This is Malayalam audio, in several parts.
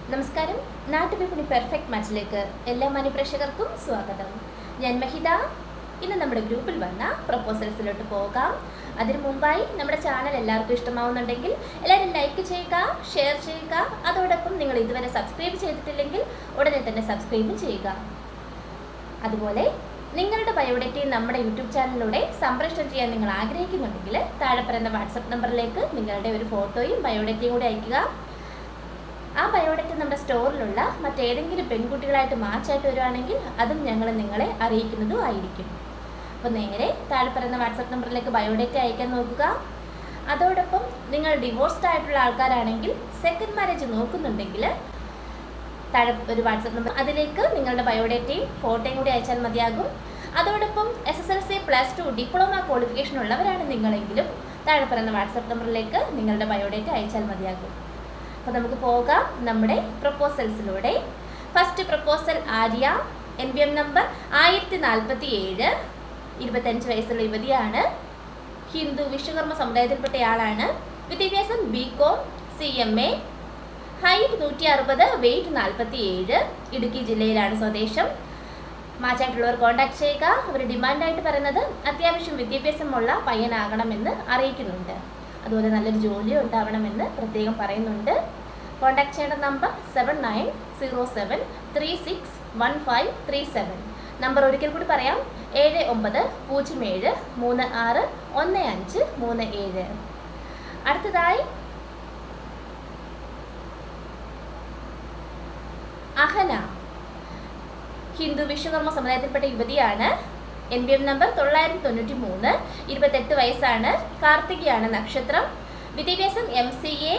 നമസ്കാരം. നാട്ടുവിപണി പെർഫെക്റ്റ് മാച്ചിലേക്ക് എല്ലാ മാന്യപ്രേക്ഷകർക്കും സ്വാഗതം. ഞാൻ മഹിത. ഇന്ന് നമ്മുടെ ഗ്രൂപ്പിൽ വന്ന പ്രപ്പോസൽസിലോട്ട് പോകാം. അതിനു മുമ്പായി നമ്മുടെ ചാനൽ എല്ലാവർക്കും ഇഷ്ടമാവുന്നുണ്ടെങ്കിൽ എല്ലാവരും ലൈക്ക് ചെയ്യുക, ഷെയർ ചെയ്യുക. അതോടൊപ്പം നിങ്ങൾ ഇതുവരെ സബ്സ്ക്രൈബ് ചെയ്തിട്ടില്ലെങ്കിൽ ഉടനെ തന്നെ സബ്സ്ക്രൈബ് ചെയ്യുക. അതുപോലെ നിങ്ങളുടെ ബയോഡേറ്റയും നമ്മുടെ യൂട്യൂബ് ചാനലിലൂടെ സംപ്രേഷണം ചെയ്യാൻ നിങ്ങൾ ആഗ്രഹിക്കുന്നുണ്ടെങ്കിൽ താഴെ പറയുന്ന വാട്സപ്പ് നമ്പറിലേക്ക് നിങ്ങളുടെ ഒരു ഫോട്ടോയും ബയോഡേറ്റയും കൂടി അയയ്ക്കുക. ആ ബയോഡേറ്റ നമ്മുടെ സ്റ്റോറിലുള്ള മറ്റേതെങ്കിലും പെൺകുട്ടികളായിട്ട് മാച്ചായിട്ട് വരുവാണെങ്കിൽ അതും ഞങ്ങൾ നിങ്ങളെ അറിയിക്കുന്നതും ആയിരിക്കും. അപ്പോൾ നേരെ താഴെ പറയുന്ന വാട്സപ്പ് നമ്പറിലേക്ക് ബയോഡേറ്റ അയക്കാൻ നോക്കുക. അതോടൊപ്പം നിങ്ങൾ ഡിവോഴ്സ്ഡ് ആയിട്ടുള്ള ആൾക്കാരാണെങ്കിൽ സെക്കൻഡ് മാരേജ് നോക്കുന്നുണ്ടെങ്കിൽ താഴെ ഒരു വാട്സപ്പ് നമ്പർ, അതിലേക്ക് നിങ്ങളുടെ ബയോഡേറ്റയും ഫോട്ടോയും കൂടി അയച്ചാൽ മതിയാകും. അതോടൊപ്പം SSLC +2 ഡിപ്ലോമ ക്വാളിഫിക്കേഷൻ ഉള്ളവരാണ് നിങ്ങളെങ്കിലും താഴെ പറയുന്ന വാട്സപ്പ് നമ്പറിലേക്ക് നിങ്ങളുടെ ബയോഡേറ്റ അയച്ചാൽ മതിയാകും. അപ്പോൾ നമുക്ക് പോകാം നമ്മുടെ പ്രപ്പോസൽസിലൂടെ. First proposal Arya, NBM number 1047, 25 വയസ്സുള്ള യുവതിയാണ്. ഹിന്ദു വിശ്വകർമ്മ സമുദായത്തിൽപ്പെട്ടയാളാണ്. വിദ്യാഭ്യാസം BCom CMA, height 160, weight 47, Idukki ജില്ലയിലാണ് സ്വദേശം. മാച്ചായിട്ടുള്ളവർ കോൺടാക്ട് ചെയ്യുക. അവർ ഡിമാൻഡായിട്ട് പറയുന്നത് അത്യാവശ്യം വിദ്യാഭ്യാസമുള്ള പയ്യനാകണമെന്ന് അറിയിക്കുന്നുണ്ട്. അതുപോലെ നല്ലൊരു ജോലി ഉണ്ടാവണമെന്ന് പ്രത്യേകം പറയുന്നുണ്ട്. കോൺടാക്ട് ചെയ്യേണ്ട നമ്പർ 7907361537. നമ്പർ ഒരിക്കൽ കൂടി പറയാം, 7907361537. അടുത്തതായി അഹന, ഹിന്ദു വിശ്വകർമ്മ സമുദായത്തിൽപ്പെട്ട യുവതിയാണ്. NBM നമ്പർ 993, 28 വയസ്സാണ്. കാർത്തികയാണ് നക്ഷത്രം. വിദ്യാഭ്യാസം MCA,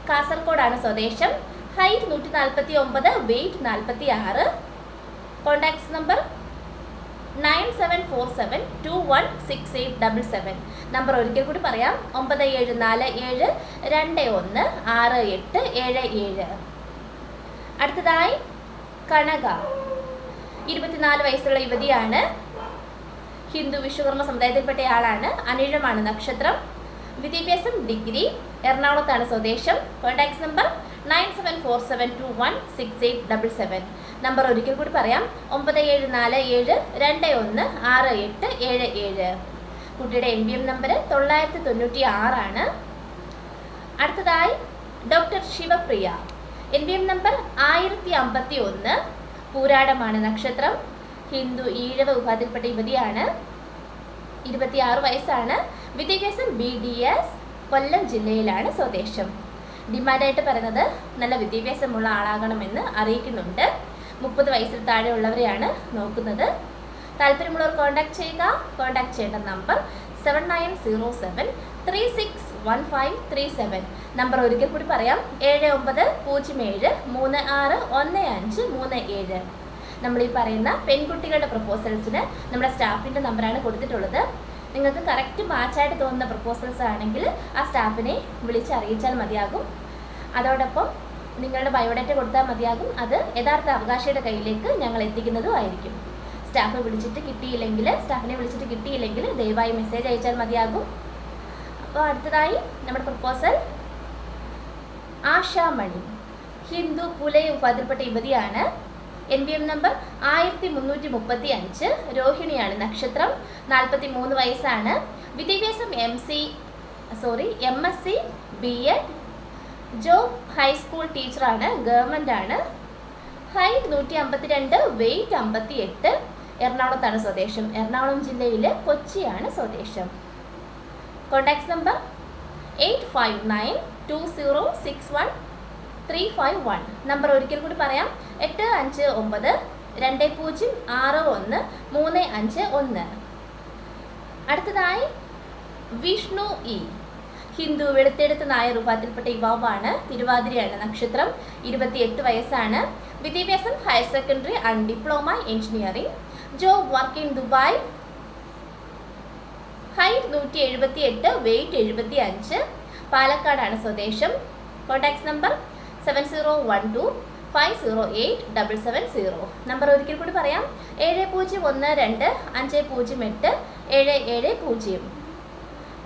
കാസർഗോഡാണ് സ്വദേശം. Height 149, weight 46. Contacts number 9747216877. Number ഒരിക്കൽ കൂടി പറയാം, 9747216877. അടുത്തതായി കനക, 24 വയസ്സുള്ള യുവതിയാണ്. ഹിന്ദു വിശ്വകർമ്മ സമുദായത്തിൽപ്പെട്ടയാളാണ്. അനിഴമാണ് നക്ഷത്രം. വിദ്യാഭ്യാസം ഡിഗ്രി, എറണാകുളത്താണ് സ്വദേശം. Contacts number 9747216877. നമ്പർ ഒരിക്കൽ കൂടി പറയാം, 9747216877. കുട്ടിയുടെ NBM നമ്പർ 996 ആണ്. അടുത്തതായി ഡോക്ടർ ശിവപ്രിയ, NBM നമ്പർ 1051, പൂരാടമാണ് നക്ഷത്രം. ഹിന്ദു ഈഴവ വിഭാഗത്തിൽപ്പെട്ട യുവതിയാണ്. 26 വയസ്സാണ്. വിദ്യാഭ്യാസം BDS, കൊല്ലം ജില്ലയിലാണ് സ്വദേശം. ഡിമാൻഡായിട്ട് പറയുന്നത് നല്ല വിദ്യാഭ്യാസമുള്ള ആളാകണമെന്ന് അറിയിക്കുന്നുണ്ട്. 30 വയസ്സിൽ താഴെ ഉള്ളവരെയാണ് നോക്കുന്നത്. താല്പര്യമുള്ളവർ കോൺടാക്ട് ചെയ്യുക. കോൺടാക്ട് ചെയ്യേണ്ട നമ്പർ 7907361537. നമ്പർ ഒരിക്കൽ കൂടി പറയാം, 7907361537. നമ്മൾ ഈ പറയുന്ന പെൺകുട്ടികളുടെ പ്രപ്പോസൽസിന് നമ്മുടെ സ്റ്റാഫിൻ്റെ നമ്പറാണ് കൊടുത്തിട്ടുള്ളത്. നിങ്ങൾക്ക് കറക്റ്റ് മാച്ചായിട്ട് തോന്നുന്ന പ്രപ്പോസൽസ് ആണെങ്കിൽ ആ സ്റ്റാഫിനെ വിളിച്ചറിയിച്ചാൽ മതിയാകും. അതോടൊപ്പം നിങ്ങളുടെ ബയോഡാറ്റ കൊടുത്താൽ മതിയാകും. അത് യഥാർത്ഥ അവകാശിയുടെ കയ്യിലേക്ക് ഞങ്ങൾ എത്തിക്കുന്നതും ആയിരിക്കും. സ്റ്റാഫിനെ വിളിച്ചിട്ട് കിട്ടിയില്ലെങ്കിൽ ദയവായി മെസ്സേജ് അയച്ചാൽ മതിയാകും. അപ്പോൾ അടുത്തതായി നമ്മുടെ പ്രപ്പോസൽ ആശാമണി, ഹിന്ദു പുലയ വിഭാഗത്തിൽപ്പെട്ട യുവതിയാണ്. NBM നമ്പർ 1335, രോഹിണിയാണ് നക്ഷത്രം. 43 വയസ്സാണ്. വിദ്യാഭ്യാസം MSc B.Ed, ജോബ് ഹൈസ്കൂൾ ടീച്ചറാണ്. ഗവൺമെൻറ് ആണ്. ഹൈറ്റ് 152, വെയിറ്റ് 58, എറണാകുളത്താണ് സ്വദേശം. എറണാകുളം ജില്ലയിലെ കൊച്ചിയാണ് സ്വദേശം. Contact number 8592061351. നമ്പർ ഒരിക്കൽ കൂടി പറയാം, 8592061351. അടുത്തതായി വിഷ്ണു E, ഹിന്ദു വെളുത്തെടുത്ത് നായർ വിഭാഗത്തിൽപ്പെട്ട യുവാവാണ്. തിരുവാതിരയാണ് നക്ഷത്രം. 28 വയസ്സാണ്. വിദ്യാഭ്യാസം higher secondary and diploma engineering. Job work in Dubai. Height 178, weight 75, പാലക്കാടാണ് സ്വദേശം. Contact number 7012508770. നമ്പർ ഒരിക്കൽ കൂടി പറയാം, 7012508770.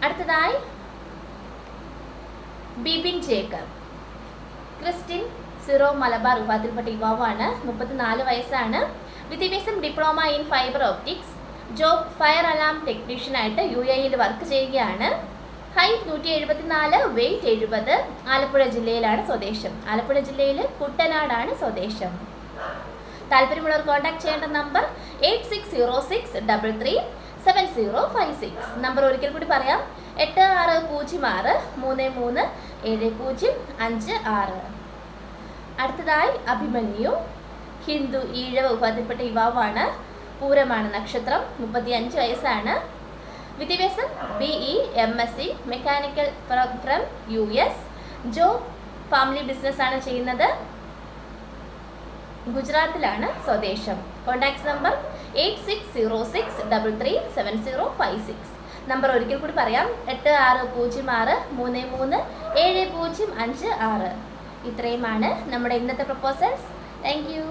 അടുത്തതായി ബിബിൻ ജേക്കബ്, ക്രിസ്റ്റിൻ സിറോ മലബാർ വിഭാഗത്തിൽപ്പെട്ട യുവാവാണ്. 34 വയസ്സാണ്. വിദ്യാഭ്യാസം diploma in fibre optics. Job fire alarm ടെക്നീഷ്യനായിട്ട് UAE വർക്ക് ചെയ്യുകയാണ്. Height 174, weight 70. ആലപ്പുഴ ജില്ലയിലാണ് സ്വദേശം. ആലപ്പുഴ ജില്ലയിൽ കുട്ടനാടാണ് സ്വദേശം. താല്പര്യമുള്ളവർ കോൺടാക്ട് ചെയ്യേണ്ട നമ്പർ 8606337056. നമ്പർ ഒരിക്കൽ കൂടി പറയാം, 8606337056. അടുത്തതായി അഭിമന്യു. ഹിന്ദു ഈഴവ വിഭാഗത്തിൽപ്പെട്ട യുവാവാണ്. പൂരമാണ് നക്ഷത്രം. 35 വയസ്സാണ്. വിദ്യാഭ്യാസം BE MSc mechanical from US. Job family business ആണ് ചെയ്യുന്നത്. ഗുജറാത്തിലാണ് സ്വദേശം. Contact number 8606337056. നമ്പർ ഒരിക്കൽ കൂടി പറയാം, 8606337056. ഇത്രയുമാണ് നമ്മുടെ ഇന്നത്തെ പ്രപ്പോസൽസ്. Thank you.